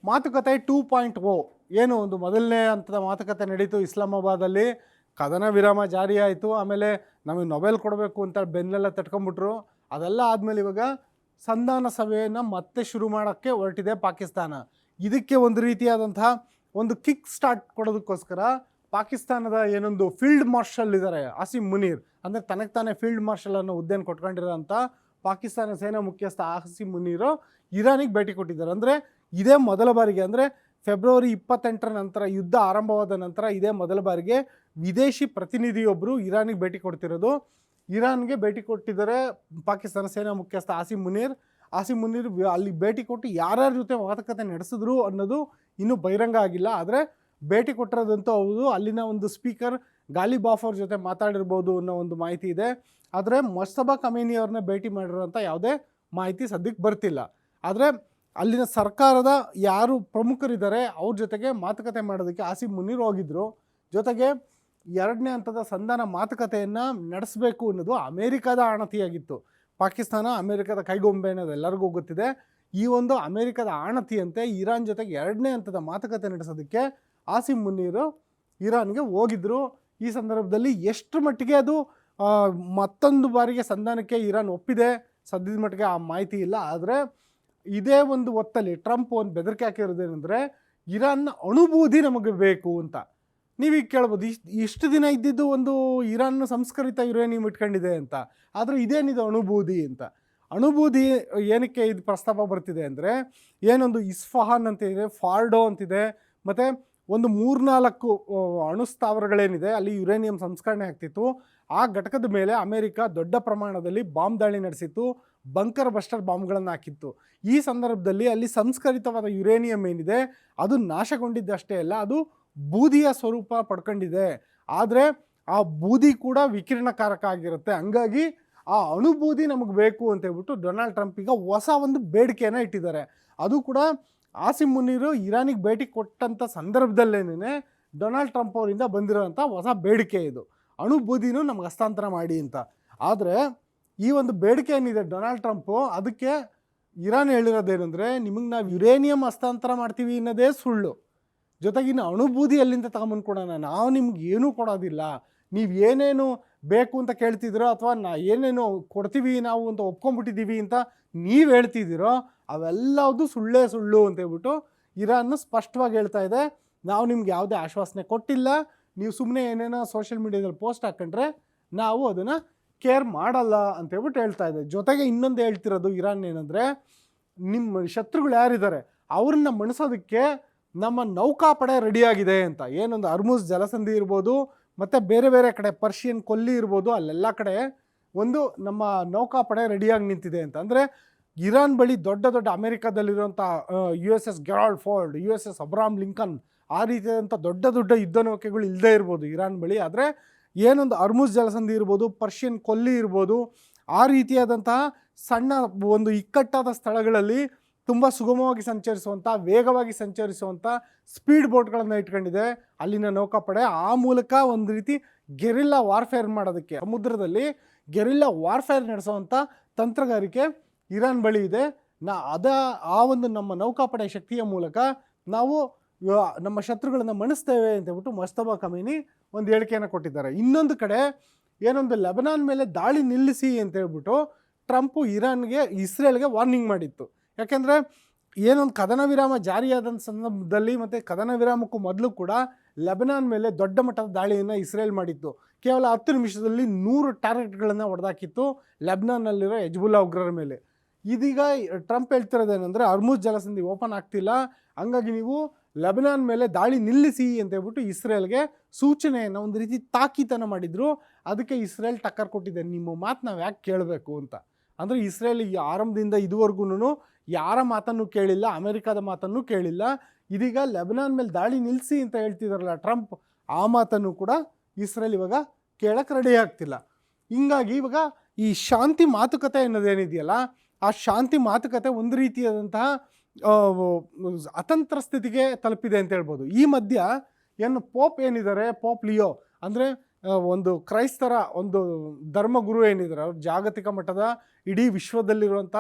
ಮಾತುಕತೆ 2.0 ಏನು ಒಂದು ಮೊದಲನೇ ಹಂತದ ಮಾತುಕತೆ ನಡೀತು ಇಸ್ಲಾಮಾಬಾದಲ್ಲಿ. ಕದನ ವಿರಾಮ ಜಾರಿ ಆಯಿತು. ಆಮೇಲೆ ನಮಗೆ ನೊಬೆಲ್ ಕೊಡಬೇಕು ಅಂತ ಬೆನ್ನೆಲ್ಲ ತಟ್ಕೊಂಡ್ಬಿಟ್ರು. ಅದೆಲ್ಲ ಆದಮೇಲೆ ಇವಾಗ ಸಂಧಾನ ಸಭೆಯನ್ನು ಮತ್ತೆ ಶುರು ಮಾಡೋಕ್ಕೆ ಹೊರಟಿದೆ ಪಾಕಿಸ್ತಾನ. ಇದಕ್ಕೆ ಒಂದು ರೀತಿಯಾದಂತಹ ಒಂದು ಕಿಕ್ ಸ್ಟಾರ್ಟ್ ಕೊಡೋದಕ್ಕೋಸ್ಕರ ಪಾಕಿಸ್ತಾನದ ಏನೊಂದು ಫೀಲ್ಡ್ ಮಾರ್ಷಲ್ ಇದ್ದಾರೆ ಆಸಿಮ್ ಮುನೀರ್, ಅಂದರೆ ತನಗೆ ತಾನೇ ಫೀಲ್ಡ್ ಮಾರ್ಷಲ್ ಅನ್ನೋ ಹುದ್ದೆನ ಕೊಟ್ಕೊಂಡಿರೋಂಥ ಪಾಕಿಸ್ತಾನ ಸೇನಾ ಮುಖ್ಯಸ್ಥ ಆಸಿಮ್ ಮುನೀರು ಇರಾನಿಗೆ ಭೇಟಿ ಕೊಟ್ಟಿದ್ದಾರೆ. ಅಂದರೆ ಇದೇ ಮೊದಲ ಬಾರಿಗೆ, ಅಂದರೆ ಫೆಬ್ರವರಿ 28 ನಂತರ ಯುದ್ಧ ಆರಂಭವಾದ ನಂತರ ಇದೇ ಮೊದಲ ಬಾರಿಗೆ ವಿದೇಶಿ ಪ್ರತಿನಿಧಿಯೊಬ್ಬರು ಇರಾನಿಗೆ ಭೇಟಿ ಕೊಡ್ತಿರೋದು. ಇರಾನ್ಗೆ ಭೇಟಿ ಕೊಟ್ಟಿದ್ದಾರೆ ಪಾಕಿಸ್ತಾನ ಸೇನಾ ಮುಖ್ಯಸ್ಥ ಆಸಿಮ್ ಮುನೀರ್ ಅಲ್ಲಿ ಭೇಟಿ ಕೊಟ್ಟು ಯಾರ್ಯಾರ ಜೊತೆ ಮಾತುಕತೆ ನಡೆಸಿದ್ರು ಅನ್ನೋದು ಇನ್ನೂ ಬಹಿರಂಗ ಆಗಿಲ್ಲ. ಆದರೆ ಭೇಟಿ ಕೊಟ್ಟಿರೋದಂತೂ ಹೌದು. ಅಲ್ಲಿನ ಒಂದು ಸ್ಪೀಕರ್ ಗಾಲಿಬಾಫ್ ಅವ್ರ ಜೊತೆ ಮಾತಾಡಿರ್ಬೋದು ಅನ್ನೋ ಒಂದು ಮಾಹಿತಿ ಇದೆ. ಆದರೆ ಮೊಜ್ತಬಾ ಖಮೇನಿ ಅವ್ರನ್ನ ಭೇಟಿ ಮಾಡಿರೋಂಥ ಯಾವುದೇ ಮಾಹಿತಿ ಸದ್ಯಕ್ಕೆ ಬರ್ತಿಲ್ಲ. ಆದರೆ ಅಲ್ಲಿನ ಸರ್ಕಾರದ ಯಾರು ಪ್ರಮುಖರಿದ್ದಾರೆ ಅವ್ರ ಜೊತೆಗೆ ಮಾತುಕತೆ ಮಾಡೋದಕ್ಕೆ ಆಸಿಮ್ ಮುನೀರ್ ಹೋಗಿದ್ದರು. ಜೊತೆಗೆ 2ನೇ ಹಂತದ ಸಂಧಾನ ಮಾತುಕತೆಯನ್ನು ನಡೆಸಬೇಕು ಅನ್ನೋದು ಅಮೇರಿಕಾದ ಆಣತಿಯಾಗಿತ್ತು. ಪಾಕಿಸ್ತಾನ ಅಮೇರಿಕದ ಕೈಗೊಂಬೆ ಅನ್ನೋದು ಎಲ್ಲರಿಗೂ ಗೊತ್ತಿದೆ. ಈ ಒಂದು ಅಮೇರಿಕದ ಆಣತಿಯಂತೆ ಇರಾನ್ ಜೊತೆಗೆ 2ನೇ ಹಂತದ ಮಾತುಕತೆ ನಡೆಸೋದಕ್ಕೆ ಆಸಿಮ್ ಮುನೀರು ಇರಾನ್ಗೆ ಹೋಗಿದ್ದರು. ಈ ಸಂದರ್ಭದಲ್ಲಿ ಎಷ್ಟು ಮಟ್ಟಿಗೆ ಅದು ಮತ್ತೊಂದು ಬಾರಿಗೆ ಸಂಧಾನಕ್ಕೆ ಇರಾನ್ ಒಪ್ಪಿದೆ ಸದ್ಯದ ಮಟ್ಟಿಗೆ ಆ ಮಾಹಿತಿ ಇಲ್ಲ. ಆದರೆ ಇದೇ ಒಂದು ಹೊತ್ತಲ್ಲಿ ಟ್ರಂಪ್ ಒಂದು ಬೆದರಿಕೆ ಹಾಕಿರೋದೇನೆಂದರೆ ಇರಾನ್ನ ಅಣುಬೂದಿ ನಮಗೆ ಬೇಕು ಅಂತ. ನೀವೀಗ ಕೇಳ್ಬೋದು, ಇಷ್ಟು ದಿನ ಇದ್ದಿದ್ದು ಒಂದು ಇರಾನ್ ಸಂಸ್ಕರಿತ ಯುರೇನಿಯಂ ಇಟ್ಕೊಂಡಿದೆ ಅಂತ, ಆದರೆ ಇದೇನಿದೆ ಅಣುಬೂದಿ ಅಂತ. ಅಣುಬೂದಿ ಏನಕ್ಕೆ ಇದು ಪ್ರಸ್ತಾಪ ಬರ್ತಿದೆ ಅಂದರೆ, ಏನೊಂದು ಇಸ್ಫಹಾನ್ ಅಂತಿದೆ, ಫಾರ್ಡೋ ಅಂತಿದೆ, ಮತ್ತು ಒಂದು 3-4 ಅಣುಸ್ಥಾವರಗಳೇನಿದೆ ಅಲ್ಲಿ ಯುರೇನಿಯಂ ಸಂಸ್ಕರಣೆ ಆಗ್ತಿತ್ತು. ಆ ಘಟಕದ ಮೇಲೆ ಅಮೇರಿಕ ದೊಡ್ಡ ಪ್ರಮಾಣದಲ್ಲಿ ಬಾಂಬ್ ದಾಳಿ ನಡೆಸಿತ್ತು, ಬಂಕರ್ ಬಸ್ಟರ್ ಬಾಂಬ್ಗಳನ್ನು ಹಾಕಿತ್ತು. ಈ ಸಂದರ್ಭದಲ್ಲಿ ಅಲ್ಲಿ ಸಂಸ್ಕರಿತವಾದ ಯುರೇನಿಯಂ ಏನಿದೆ ಅದು ನಾಶಗೊಂಡಿದ್ದಷ್ಟೇ ಅಲ್ಲ, ಅದು ಬೂದಿಯ ಸ್ವರೂಪ ಪಡ್ಕೊಂಡಿದೆ. ಆದರೆ ಆ ಬೂದಿ ಕೂಡ ವಿಕಿರಣಕಾರಕ ಆಗಿರುತ್ತೆ. ಹಂಗಾಗಿ ಆ ಅಣುಬೂದಿ ನಮಗೆ ಬೇಕು ಅಂತ ಹೇಳ್ಬಿಟ್ಟು ಡೊನಾಲ್ಡ್ ಟ್ರಂಪ್ ಈಗ ಹೊಸ ಒಂದು ಬೇಡಿಕೆಯನ್ನು ಇಟ್ಟಿದ್ದಾರೆ. ಅದು ಕೂಡ ಆಸಿಮ್ ಮುನೀರು ಇರಾನಿಗೆ ಭೇಟಿ ಕೊಟ್ಟಂಥ ಸಂದರ್ಭದಲ್ಲೇನೆ ಡೊನಾಲ್ಡ್ ಟ್ರಂಪ್ ಅವರಿಂದ ಬಂದಿರೋಂಥ ಹೊಸ ಬೇಡಿಕೆ ಇದು, ಅಣುಬೂದಿನೂ ನಮ್ಗೆ ಹಸ್ತಾಂತರ ಮಾಡಿ ಅಂತ. ಆದರೆ ಈ ಒಂದು ಬೇಡಿಕೆ ಏನಿದೆ ಡೊನಾಲ್ಡ್ ಟ್ರಂಪು, ಅದಕ್ಕೆ ಇರಾನ್ ಹೇಳಿರೋದೇನೆಂದರೆ, ನಿಮಗೆ ನಾವು ಯುರೇನಿಯಂ ಹಸ್ತಾಂತರ ಮಾಡ್ತೀವಿ ಅನ್ನೋದೇ ಸುಳ್ಳು, ಜೊತೆಗಿನ ಅಣುಬೂದಿ ಅಲ್ಲಿಂದ ತಗೊಂಬಂದು ಕೊಡೋಣ, ನಾವು ನಿಮ್ಗೆ ಏನೂ ಕೊಡೋದಿಲ್ಲ, ನೀವು ಏನೇನು ಬೇಕು ಅಂತ ಕೇಳ್ತಿದ್ದೀರೋ ಅಥವಾ ಏನೇನು ಕೊಡ್ತೀವಿ ನಾವು ಅಂತ ಒಪ್ಕೊಂಡ್ಬಿಟ್ಟಿದ್ದೀವಿ ಅಂತ ನೀವು ಹೇಳ್ತಿದ್ದೀರೋ ಅವೆಲ್ಲದು ಸುಳ್ಳೇ ಸುಳ್ಳು ಅಂತ ಹೇಳ್ಬಿಟ್ಟು ಇರಾನ್ ಸ್ಪಷ್ಟವಾಗಿ ಹೇಳ್ತಾ ಇದೆ. ನಾವು ನಿಮ್ಗೆ ಯಾವುದೇ ಆಶ್ವಾಸನೆ ಕೊಟ್ಟಿಲ್ಲ, ನೀವು ಸುಮ್ಮನೆ ಏನೇನೋ ಸೋಷಿಯಲ್ ಮೀಡಿಯಾದಲ್ಲಿ ಪೋಸ್ಟ್ ಹಾಕೊಂಡ್ರೆ ನಾವು ಅದನ್ನು ಕೇರ್ ಮಾಡಲ್ಲ ಅಂತ ಹೇಳ್ಬಿಟ್ಟು ಹೇಳ್ತಾ ಇದೆ. ಜೊತೆಗೆ ಇನ್ನೊಂದು ಹೇಳ್ತಿರೋದು ಇರಾನ್ ಏನಂದರೆ, ನಿಮ್ಮ ಶತ್ರುಗಳು ಯಾರಿದ್ದಾರೆ ಅವ್ರನ್ನ ಮಣಿಸೋದಕ್ಕೆ ನಮ್ಮ ನೌಕಾಪಡೆ ರೆಡಿಯಾಗಿದೆ ಅಂತ. ಏನೊಂದು ಅರ್ಮುಜ್ ಜಲಸಂಧಿ ಇರ್ಬೋದು, ಮತ್ತು ಬೇರೆ ಬೇರೆ ಕಡೆ ಪರ್ಷಿಯನ್ ಕೊಲ್ಲಿ ಇರ್ಬೋದು, ಅಲ್ಲೆಲ್ಲ ಕಡೆ ಒಂದು ನಮ್ಮ ನೌಕಾಪಡೆ ರೆಡಿಯಾಗಿ ನಿಂತಿದೆ ಅಂತ. ಅಂದರೆ ಇರಾನ್ ಬಳಿ ದೊಡ್ಡ ದೊಡ್ಡ ಅಮೆರಿಕಾದಲ್ಲಿರುವಂಥ USS ಗೆರಾಲ್ಡ್ ಫೋರ್ಡ್, USS ಅಬ್ರಾಮ್ ಲಿಂಕನ್, ಆ ರೀತಿಯಾದಂಥ ದೊಡ್ಡ ದೊಡ್ಡ ಯುದ್ಧ ನೌಕೆಗಳು ಇಲ್ಲದೇ ಇರ್ಬೋದು ಇರಾನ್ ಬಳಿ. ಆದರೆ ಏನೊಂದು ಅರ್ಮುಜ್ ಜಲಸಂಧಿ ಇರ್ಬೋದು, ಪರ್ಷಿಯನ್ ಕೊಲ್ಲಿ ಇರ್ಬೋದು, ಆ ರೀತಿಯಾದಂತಹ ಸಣ್ಣ ಒಂದು ಇಕ್ಕಟ್ಟಾದ ಸ್ಥಳಗಳಲ್ಲಿ ತುಂಬ ಸುಗಮವಾಗಿ ಸಂಚರಿಸುವಂಥ, ವೇಗವಾಗಿ ಸಂಚರಿಸುವಂಥ ಸ್ಪೀಡ್ ಬೋಟ್ಗಳನ್ನು ಇಟ್ಕೊಂಡಿದೆ ಅಲ್ಲಿನ ನೌಕಾಪಡೆ. ಆ ಮೂಲಕ ಒಂದು ರೀತಿ ಗೆರಿಲ್ಲಾ ವಾರ್ಫೇರ್ ಮಾಡೋದಕ್ಕೆ, ಸಮುದ್ರದಲ್ಲಿ ಗೆರಿಲ್ಲಾ ವಾರ್ಫೇರ್ ನಡೆಸುವಂಥ ತಂತ್ರಗಾರಿಕೆ ಇರಾನ್ ಬಳಿ ಇದೆ. ಆ ಒಂದು ನಮ್ಮ ನೌಕಾಪಡೆ ಶಕ್ತಿಯ ಮೂಲಕ ನಾವು ನಮ್ಮ ಶತ್ರುಗಳನ್ನು ಮಣಿಸ್ತೇವೆ ಅಂತ ಹೇಳ್ಬಿಟ್ಟು ಮೊಜ್ತಬಾ ಖಮೇನಿ ಒಂದು ಹೇಳಿಕೆಯನ್ನು ಕೊಟ್ಟಿದ್ದಾರೆ. ಇನ್ನೊಂದು ಕಡೆ ಏನೊಂದು ಲೆಬನಾನ್ ಮೇಲೆ ದಾಳಿ ನಿಲ್ಲಿಸಿ ಅಂತ ಹೇಳ್ಬಿಟ್ಟು ಟ್ರಂಪು ಇಸ್ರೇಲ್ಗೆ ವಾರ್ನಿಂಗ್ ಮಾಡಿತ್ತು. ಯಾಕೆಂದರೆ ಏನೊಂದು ಕದನ ವಿರಾಮ ಜಾರಿಯಾದ ಸಂದರ್ಭದಲ್ಲಿ ಮತ್ತು ಕದನ ವಿರಾಮಕ್ಕೂ ಮೊದಲು ಕೂಡ ಲೆಬನಾನ್ ಮೇಲೆ ದೊಡ್ಡ ಮಟ್ಟದ ದಾಳಿಯನ್ನು ಇಸ್ರೇಲ್ ಮಾಡಿತ್ತು. ಕೇವಲ 10 ನಿಮಿಷದಲ್ಲಿ 100 ಟಾರ್ಗೆಟ್ಗಳನ್ನು ಹೊಡೆದಾಕಿತ್ತು ಲೆಬನಾನ್ನಲ್ಲಿರೋ ಹೆಜ್ಬುಲ್ಲಾ ಉಗ್ರರ ಮೇಲೆ. ಇದೀಗ ಟ್ರಂಪ್ ಹೇಳ್ತಿರೋದೇನೆಂದರೆ, ಅರ್ಮುಜ್ ಜಲಸಂಧಿ ಓಪನ್ ಆಗ್ತಿಲ್ಲ, ಹಂಗಾಗಿ ನೀವು ಲೆಬನಾನ್ ಮೇಲೆ ದಾಳಿ ನಿಲ್ಲಿಸಿ ಅಂತ ಹೇಳ್ಬಿಟ್ಟು ಇಸ್ರೇಲ್ಗೆ ಸೂಚನೆಯನ್ನು, ಒಂದು ರೀತಿ ತಾಕೀತನ್ನು ಮಾಡಿದರು. ಅದಕ್ಕೆ ಇಸ್ರೇಲ್ ಟಕ್ಕರ್ ಕೊಟ್ಟಿದೆ, ನಿಮ್ಮ ಮಾತು ನಾವು ಯಾಕೆ ಕೇಳಬೇಕು ಅಂತ. ಅಂದರೆ ಇಸ್ರೇಲ್ ಈ ಆರಂಭದಿಂದ ಇದುವರೆಗೂ ಯಾರ ಮಾತನ್ನು ಕೇಳಿಲ್ಲ, ಅಮೆರಿಕದ ಮಾತನ್ನು ಕೇಳಿಲ್ಲ. ಇದೀಗ ಲೆಬನಾನ್ ಮೇಲೆ ದಾಳಿ ನಿಲ್ಲಿಸಿ ಅಂತ ಹೇಳ್ತಿದಾರಲ್ಲ ಟ್ರಂಪ್, ಆ ಮಾತನ್ನು ಕೂಡ ಇಸ್ರೇಲ್ ಇವಾಗ ಕೇಳಕ್ಕೆ ರೆಡಿ ಆಗ್ತಿಲ್ಲ. ಹಿಂಗಾಗಿ ಇವಾಗ ಈ ಶಾಂತಿ ಮಾತುಕತೆ ಅನ್ನೋದೇನಿದೆಯಲ್ಲ, ಆ ಶಾಂತಿ ಮಾತುಕತೆ ಒಂದು ರೀತಿಯಾದಂತಹ ಅತಂತ್ರ ಸ್ಥಿತಿಗೆ ತಲುಪಿದೆ ಅಂತ ಹೇಳ್ಬೋದು. ಈ ಮಧ್ಯ ಏನು ಪೋಪ್ ಏನಿದ್ದಾರೆ, ಪೋಪ್ ಲಿಯೋ ಅಂದರೆ ಒಂದು ಕ್ರೈಸ್ತರ ಒಂದು ಧರ್ಮಗುರು ಏನಿದ್ದಾರೆ, ಅವ್ರು ಜಾಗತಿಕ ಮಟ್ಟದ ಇಡೀ ವಿಶ್ವದಲ್ಲಿರುವಂಥ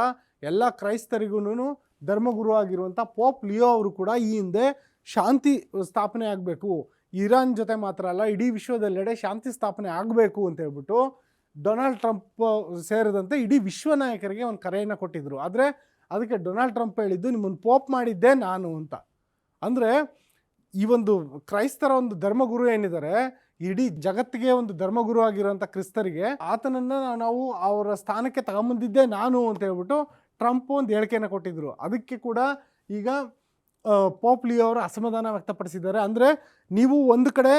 ಎಲ್ಲ ಕ್ರೈಸ್ತರಿಗೂ ಧರ್ಮಗುರು ಆಗಿರುವಂಥ ಪೋಪ್ ಲಿಯೋ ಅವರು ಕೂಡ ಈ ಹಿಂದೆ ಶಾಂತಿ ಸ್ಥಾಪನೆ ಆಗಬೇಕು, ಇರಾನ್ ಜೊತೆ ಮಾತ್ರ ಅಲ್ಲ ಇಡೀ ವಿಶ್ವದೆಲ್ಲೆಡೆ ಶಾಂತಿ ಸ್ಥಾಪನೆ ಆಗಬೇಕು ಅಂತ ಹೇಳ್ಬಿಟ್ಟು ಡೊನಾಲ್ಡ್ ಟ್ರಂಪ್ ಸೇರಿದಂತೆ ಇಡೀ ವಿಶ್ವ ನಾಯಕರಿಗೆ ಒಂದು ಕರೆಯನ್ನು ಕೊಟ್ಟಿದ್ದರು. ಆದರೆ ಅದಕ್ಕೆ ಡೊನಾಲ್ಡ್ ಟ್ರಂಪ್ ಹೇಳಿದ್ದು ನಿಮ್ಮನ್ನು ಪೋಪ್ ಮಾಡಿದ್ದೆ ನಾನು ಅಂತ. ಅಂದರೆ ಈ ಒಂದು ಕ್ರೈಸ್ತರ ಒಂದು ಧರ್ಮಗುರು ಏನಿದ್ದಾರೆ, ಇಡೀ ಜಗತ್ತಿಗೆ ಒಂದು ಧರ್ಮಗುರು ಆಗಿರೋಂಥ ಕ್ರಿಸ್ತರಿಗೆ ಆತನನ್ನು ನಾವು ಅವರ ಸ್ಥಾನಕ್ಕೆ ತಗೊಂಬಂದಿದ್ದೆ ನಾನು ಅಂತ ಹೇಳ್ಬಿಟ್ಟು ಟ್ರಂಪ್ ಒಂದು ಹೇಳಿಕೆಯನ್ನು ಕೊಟ್ಟಿದ್ದರು. ಅದಕ್ಕೆ ಕೂಡ ಈಗ ಪೋಪ್ ಲಿಯೋ ಅವರು ಅಸಮಾಧಾನ ವ್ಯಕ್ತಪಡಿಸಿದ್ದಾರೆ. ಅಂದರೆ ನೀವು ಒಂದು ಕಡೆ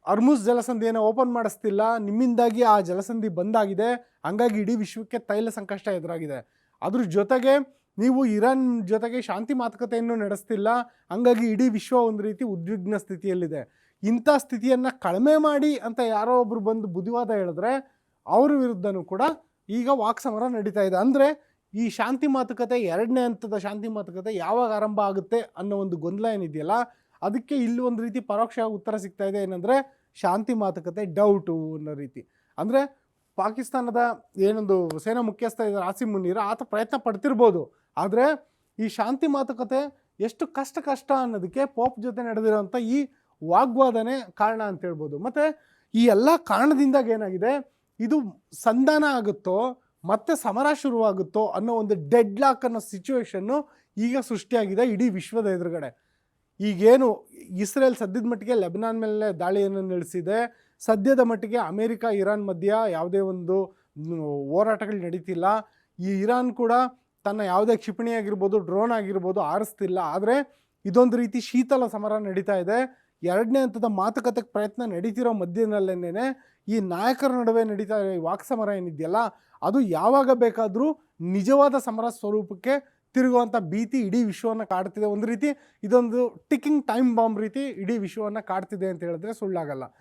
ಅರ್ಮುಸ್ ಜಲಸಂಧಿಯನ್ನು ಓಪನ್ ಮಾಡಿಸ್ತಿಲ್ಲ, ನಿಮ್ಮಿಂದಾಗಿ ಆ ಜಲಸಂಧಿ ಬಂದಾಗಿದೆ, ಹಂಗಾಗಿ ಇಡೀ ವಿಶ್ವಕ್ಕೆ ತೈಲ ಸಂಕಷ್ಟ ಎದುರಾಗಿದೆ. ಅದ್ರ ಜೊತೆಗೆ ನೀವು ಇರಾನ್ ಜೊತೆಗೆ ಶಾಂತಿ ಮಾತುಕತೆಯನ್ನು ನಡೆಸ್ತಿಲ್ಲ, ಹಂಗಾಗಿ ಇಡೀ ವಿಶ್ವ ಒಂದು ರೀತಿ ಉದ್ವಿಗ್ನ ಸ್ಥಿತಿಯಲ್ಲಿದೆ. ಇಂಥ ಸ್ಥಿತಿಯನ್ನು ಕಡಿಮೆ ಮಾಡಿ ಅಂತ ಯಾರೋ ಒಬ್ಬರು ಬಂದು ಬುದ್ಧಿವಾದ ಹೇಳಿದ್ರೆ ಅವ್ರ ವಿರುದ್ಧನೂ ಕೂಡ ಈಗ ವಾಕ್ಸಮರ ನಡೀತಾ ಇದೆ. ಅಂದರೆ ಈ ಶಾಂತಿ ಮಾತುಕತೆ, ಎರಡನೇ ಹಂತದ ಶಾಂತಿ ಮಾತುಕತೆ ಯಾವಾಗ ಆರಂಭ ಆಗುತ್ತೆ ಅನ್ನೋ ಒಂದು ಗೊಂದಲ ಏನಿದೆಯಲ್ಲ, ಅದಕ್ಕೆ ಇಲ್ಲಿ ಒಂದು ರೀತಿ ಪರೋಕ್ಷ ಉತ್ತರ ಸಿಗ್ತಾ ಇದೆ. ಏನಂದರೆ ಶಾಂತಿ ಮಾತುಕತೆ ಡೌಟು ಅನ್ನೋ ರೀತಿ. ಅಂದರೆ ಪಾಕಿಸ್ತಾನದ ಏನೊಂದು ಸೇನಾ ಮುಖ್ಯಸ್ಥ ಇದ್ದಾರೆ ಆಸಿಮ್ ಮುನೀರ್, ಆತ ಪ್ರಯತ್ನ ಪಡ್ತಿರ್ಬೋದು, ಆದರೆ ಈ ಶಾಂತಿ ಮಾತುಕತೆ ಎಷ್ಟು ಕಷ್ಟ ಅನ್ನೋದಕ್ಕೆ ಪೋಪ್ ಜೊತೆ ನಡೆದಿರೋಂಥ ಈ ವಾಗ್ವಾದನೆ ಕಾರಣ ಅಂತ ಹೇಳ್ಬೋದು. ಮತ್ತು ಈ ಎಲ್ಲ ಕಾರಣದಿಂದಾಗ ಏನಾಗಿದೆ, ಇದು ಸಂಧಾನ ಆಗುತ್ತೋ ಮತ್ತೆ ಸಮರ ಶುರುವಾಗುತ್ತೋ ಅನ್ನೋ ಒಂದು ಡೆಡ್ ಲಾಕ್ ಅನ್ನೋ ಸಿಚುವೇಶನ್ನು ಈಗ ಸೃಷ್ಟಿಯಾಗಿದೆ ಇಡೀ ವಿಶ್ವದ ಎದುರುಗಡೆ. ಈಗೇನು ಇಸ್ರೇಲ್ ಸದ್ಯದ ಮಟ್ಟಿಗೆ ಲೆಬನಾನ್ ಮೇಲೆ ದಾಳಿಯನ್ನು ನಡೆಸಿದೆ, ಸದ್ಯದ ಮಟ್ಟಿಗೆ ಅಮೇರಿಕ ಇರಾನ್ ಮಧ್ಯ ಯಾವುದೇ ಒಂದು ಹೋರಾಟಗಳು ನಡೀತಿಲ್ಲ. ಈ ಇರಾನ್ ಕೂಡ ತನ್ನ ಯಾವುದೇ ಕ್ಷಿಪಣಿ ಆಗಿರ್ಬೋದು, ಡ್ರೋನ್ ಆಗಿರ್ಬೋದು ಆರಿಸ್ತಿಲ್ಲ. ಆದರೆ ಇದೊಂದು ರೀತಿ ಶೀತಲ ಸಮರ ನಡೀತಾ ಇದೆ. ಎರಡನೇ ಹಂತದ ಮಾತುಕತೆಗೆ ಪ್ರಯತ್ನ ನಡೀತಿರೋ ಮಧ್ಯದಲ್ಲೇನೆ ಈ ನಾಯಕರ ನಡುವೆ ನಡೀತಾ ಇರೋ ಈ ವಾಕ್ಸಮರ ಏನಿದೆಯಲ್ಲ, ಅದು ಯಾವಾಗ ಬೇಕಾದರೂ ನಿಜವಾದ ಸಮರ ಸ್ವರೂಪಕ್ಕೆ ತಿರುಗುವಂಥ ಭೀತಿ ಇಡೀ ವಿಶ್ವವನ್ನು ಕಾಡ್ತಿದೆ. ಒಂದು ರೀತಿ ಇದೊಂದು ಟಿಕ್ಕಿಂಗ್ ಟೈಮ್ ಬಾಂಬ್ ರೀತಿ ಇಡೀ ವಿಶ್ವವನ್ನು ಕಾಡ್ತಿದೆ ಅಂತ ಹೇಳಿದ್ರೆ ಸುಳ್ಳಾಗಲ್ಲ.